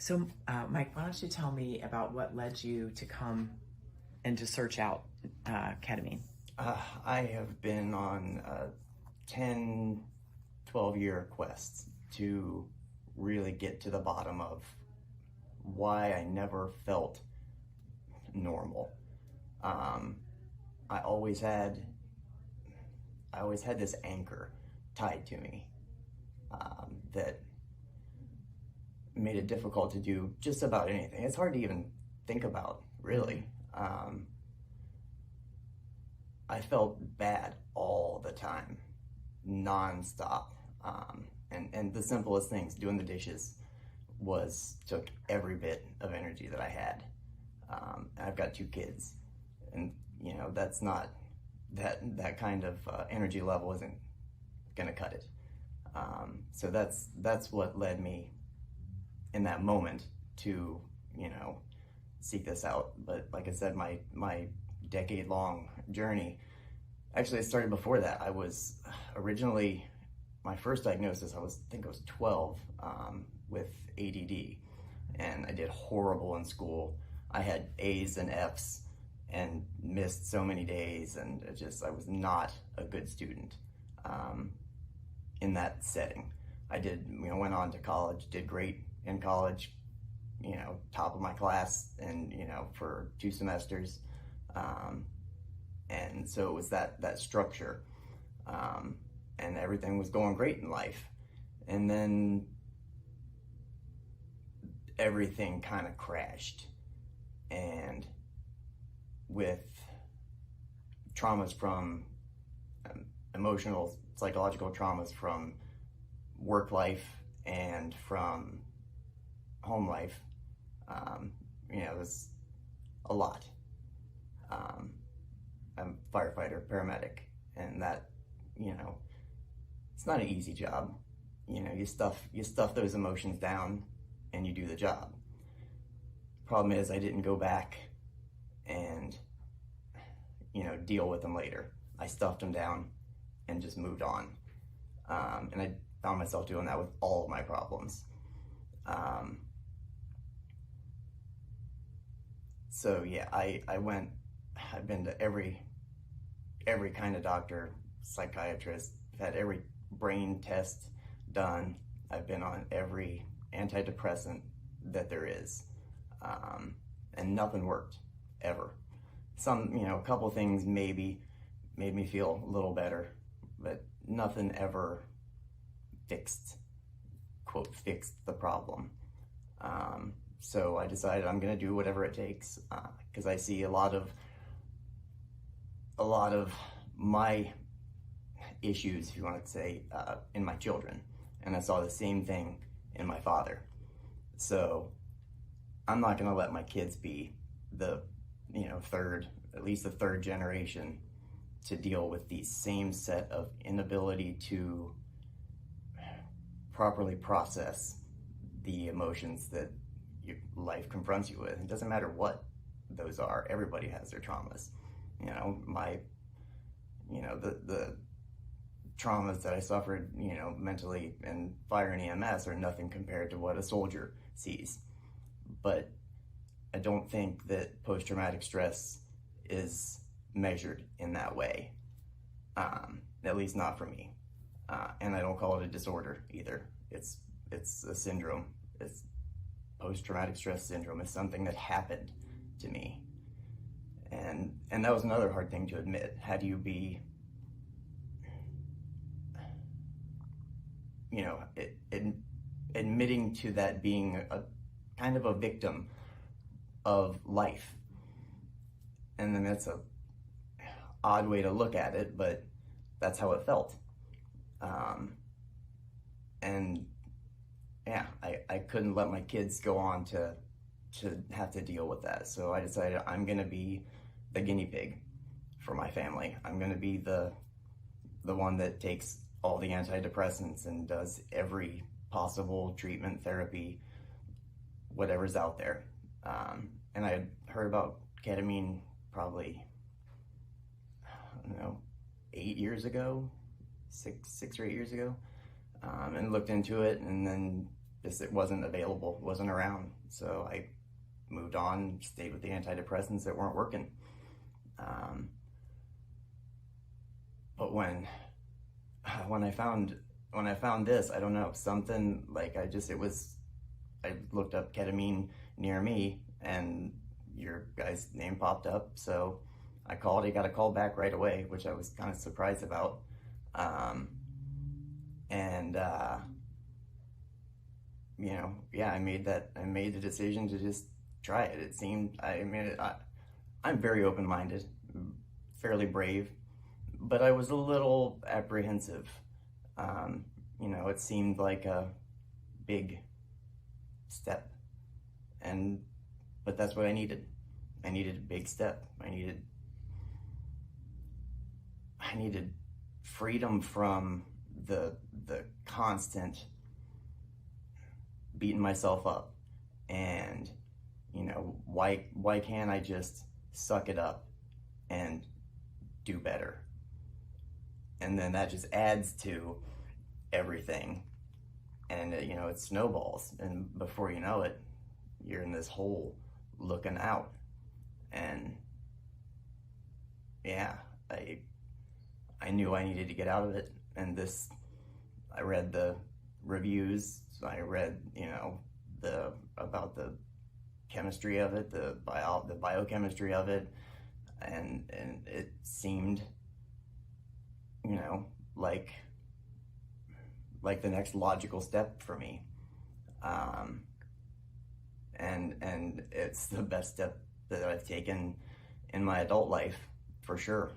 So, Mike, why don't you tell me about what led you to come and to search out ketamine? I have been on a 10, 12-year quest to really get to the bottom of why I never felt normal. Um, I always had this anchor tied to me that made it difficult to do just about anything. It's hard to even think about, really. I felt bad all the time, nonstop. And the simplest things, doing the dishes, took every bit of energy that I had. I've got 2 kids, and that's not that kind of energy level isn't gonna cut it. So that's what led me in that moment to seek this out. But like I said, my decade-long journey, actually it started before that. I was originally, my first diagnosis, I think I was 12, with ADD, and I did horrible in school. I had A's and F's and missed so many days, and I was not a good student in that setting. I went on to college, did great in college, top of my class, and for 2 semesters, and so it was that structure, and everything was going great in life, and then everything kind of crashed, and with traumas from emotional, psychological traumas from work life and from home life, it was a lot. I'm a firefighter, paramedic, and that, it's not an easy job. You stuff those emotions down and you do the job. Problem is, I didn't go back and, deal with them later. I stuffed them down and just moved on. And I found myself doing that with all of my problems. So yeah, I've been to every kind of doctor, psychiatrist, had every brain test done. I've been on every antidepressant that there is, and nothing worked, ever. A couple things maybe made me feel a little better, but nothing ever fixed the problem. So I decided I'm gonna do whatever it takes, because I see a lot of my issues, if you want to say, in my children, and I saw the same thing in my father. So I'm not gonna let my kids be the at least the third generation to deal with the same set of inability to properly process the emotions that your life confronts you with. It doesn't matter what those are. Everybody has their traumas. The traumas that I suffered, mentally in fire and EMS are nothing compared to what a soldier sees. But I don't think that post-traumatic stress is measured in that way, at least not for me. And I don't call it a disorder either. It's a syndrome. It's post-traumatic stress syndrome. Is something that happened to me, and that was another hard thing to admit. How do you be, admitting to that, being a kind of a victim of life? And then that's a odd way to look at it, but that's how it felt. And yeah, I couldn't let my kids go on to have to deal with that. So I decided I'm gonna be the guinea pig for my family. I'm gonna be the one that takes all the antidepressants and does every possible treatment, therapy, whatever's out there. And I had heard about ketamine probably, I don't know, 8 years ago, six or 8 years ago, and looked into it, and then it wasn't available, wasn't around. So I moved on, stayed with the antidepressants that weren't working. But when I found this, I don't know, something like I looked up ketamine near me, and your guy's name popped up. So I called. I got a call back right away, which I was kind of surprised about. I made the decision to just try it. I'm very open-minded, fairly brave, but I was a little apprehensive. It seemed like a big step, but that's what I needed. I needed a big step. I needed freedom from the constant beating myself up, and why can't I just suck it up and do better? And then that just adds to everything, and it snowballs, and before you know it, you're in this hole looking out. And yeah, I knew I needed to get out of it. And I read the reviews, I read about the chemistry of it, the biochemistry of it, and it seemed like the next logical step for me. And it's the best step that I've taken in my adult life, for sure.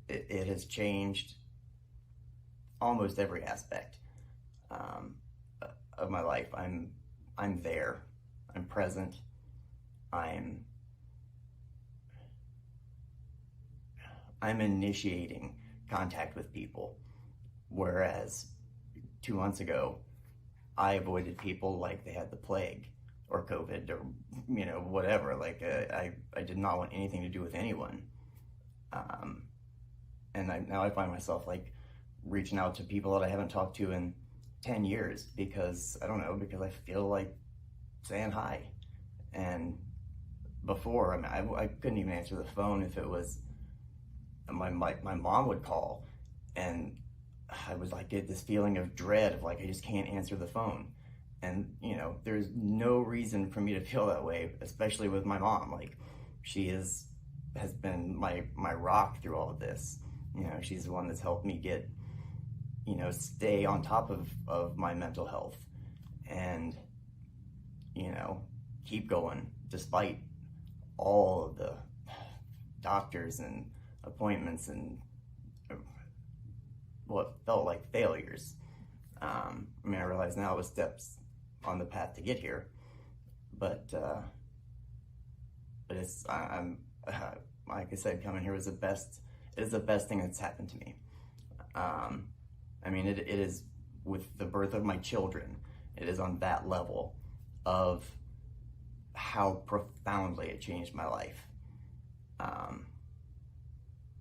It has changed almost every aspect of my life. I'm there. I'm present. I'm initiating contact with people, whereas 2 months ago, I avoided people like they had the plague or COVID or whatever. I did not want anything to do with anyone. And now I find myself reaching out to people that I haven't talked to in 10 years because I feel like saying hi. And before, I couldn't even answer the phone if it was my mom would call, and I would get this feeling of dread of I just can't answer the phone. And there's no reason for me to feel that way, especially with my mom. She has been my rock through all of this. She's the one that's helped me get stay on top of my mental health, and keep going despite all of the doctors and appointments and what felt like failures. I realize now it was steps on the path to get here, but I'm like I said, coming here was it is the best thing that's happened to me. It is, with the birth of my children, it is on that level of how profoundly it changed my life.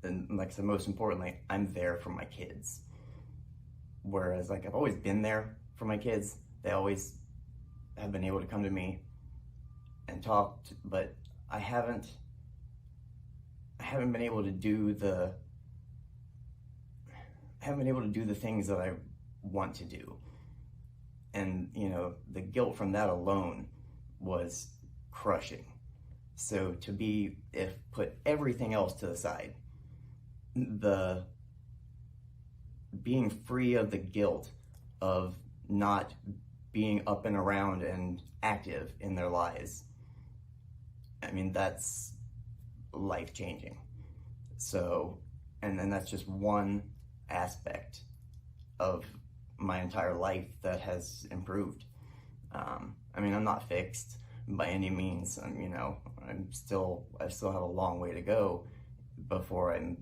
And so most importantly, I'm there for my kids. Whereas I've always been there for my kids. They always have been able to come to me and talk, but I haven't been able to do the things that I want to do. And the guilt from that alone was crushing. So put everything else to the side, the being free of the guilt of not being up and around and active in their lives, that's life-changing. So, and then that's just one aspect of my entire life that has improved. I'm not fixed by any means. I still have a long way to go before I'm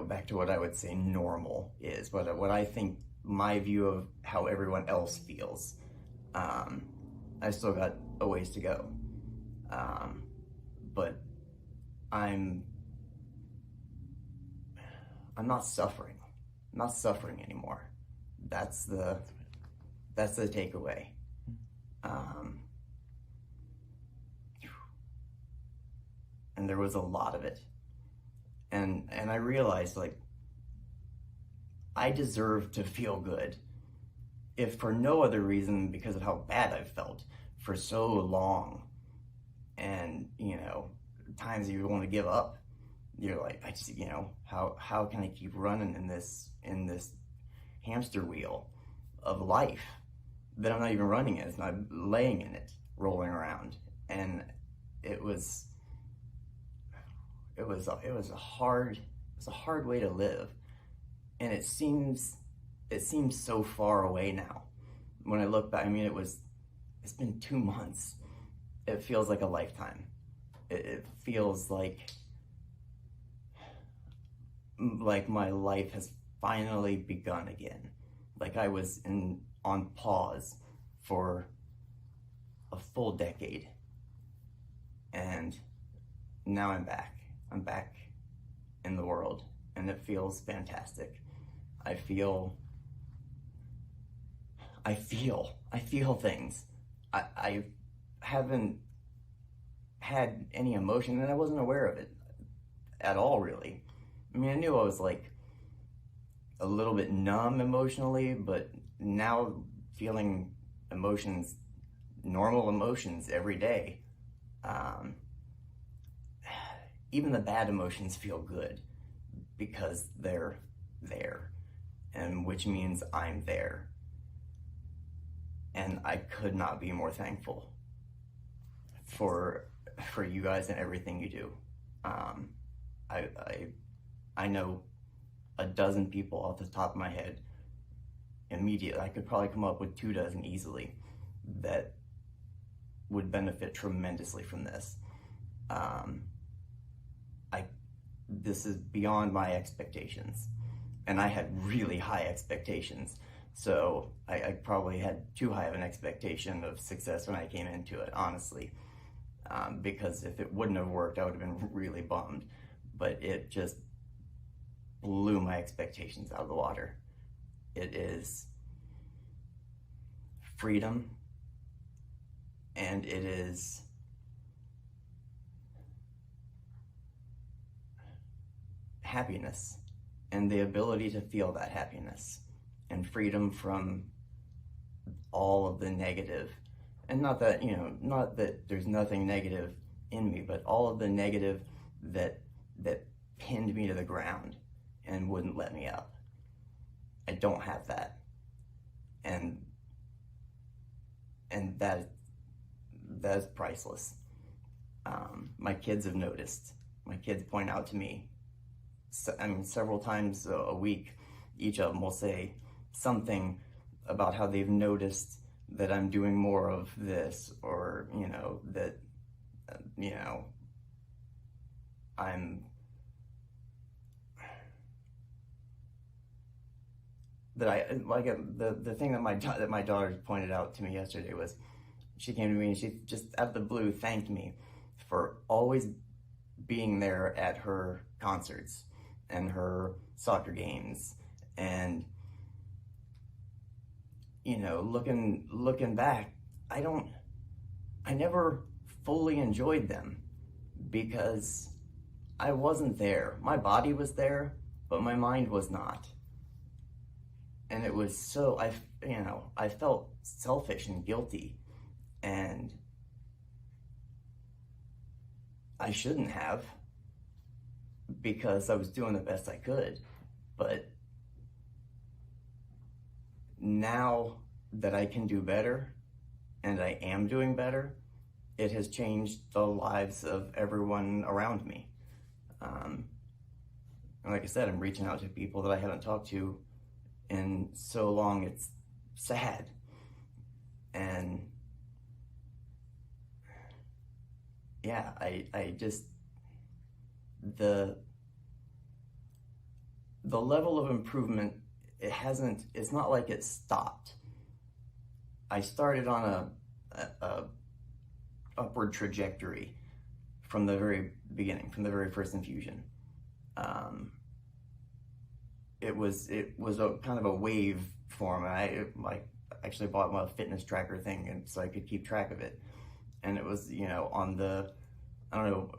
back to what I would say normal is, but what I think my view of how everyone else feels. I still got a ways to go, but I'm not suffering. I'm not suffering anymore. That's the takeaway. And there was a lot of it. And I realized, like, I deserve to feel good, if for no other reason because of how bad I've felt for so long. And, times you want to give up. You're like, I just, how can I keep running in this hamster wheel of life that I'm not even running in? It's not laying in it, rolling around. And it was a hard way to live. And it seems so far away now. When I look back, it's been 2 months. It feels like a lifetime. It feels like my life has finally begun again. Like I was on pause for a full decade. And now I'm back. I'm back in the world, and it feels fantastic. I feel things. I haven't had any emotion, and I wasn't aware of it at all, really. I knew I was like a little bit numb emotionally, but now feeling emotions, normal emotions every day. Even the bad emotions feel good because they're there, and which means I'm there. And I could not be more thankful for you guys and everything you do. I know a dozen people off the top of my head immediately. I could probably come up with 24 easily that would benefit tremendously from this. This is beyond my expectations, and I had really high expectations. So I probably had too high of an expectation of success when I came into it, honestly. Because if it wouldn't have worked, I would have been really bummed. But it just blew my expectations out of the water. It is freedom, and it is happiness, and the ability to feel that happiness and freedom from all of the negative. And not that there's nothing negative in me, but all of the negative that pinned me to the ground and wouldn't let me up. I don't have that. And that is priceless. My kids have noticed. My kids point out to me, several times a week, each of them will say something about how they've noticed that I'm doing more of this, or that I'm the thing that my daughter pointed out to me yesterday was, she came to me and she just out of the blue thanked me for always being there at her concerts and her soccer games, and looking back, I never fully enjoyed them because I wasn't there. My body was there, but my mind was not. And it was so, I felt selfish and guilty, and I shouldn't have, because I was doing the best I could. But now that I can do better, and I am doing better, it has changed the lives of everyone around me. And like I said, I'm reaching out to people that I haven't talked to in so long, it's sad. And yeah, I just, the level of improvement, it's not like it stopped. I started on a upward trajectory from the very beginning, from the very first infusion. it was a kind of a wave form. And I actually bought my fitness tracker thing, and so I could keep track of it. And it was, on the, I don't know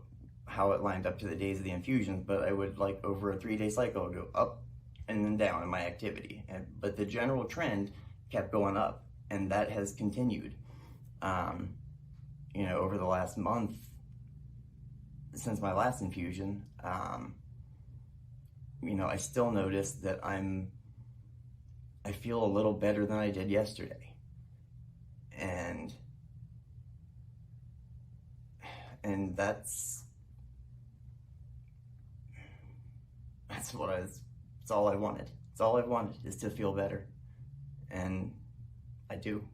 how it lined up to the days of the infusions, but I would, like, over a 3-day cycle, go up and then down in my activity. But the general trend kept going up, and that has continued. Over the last month, since my last infusion, I still notice that I feel a little better than I did yesterday. And that's all I wanted. It's all I wanted, is to feel better. And I do.